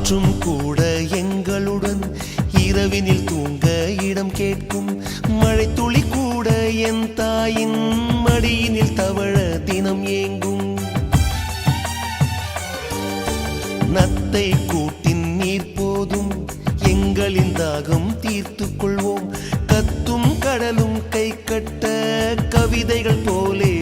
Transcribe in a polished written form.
காற்றும் கூட எங்களுடன் இரவினில் தூங்க இடம் கேட்கும். மழை துளி கூட என் தாயின் மடியினில் தவழ தினம் ஏங்கும். நத்தை கூட்டின் நீர் போதும் எங்களின் தாகம் தீர்த்து கொள்வோம். கத்தும் கடலும் கை கட்ட கவிதைகள் போலே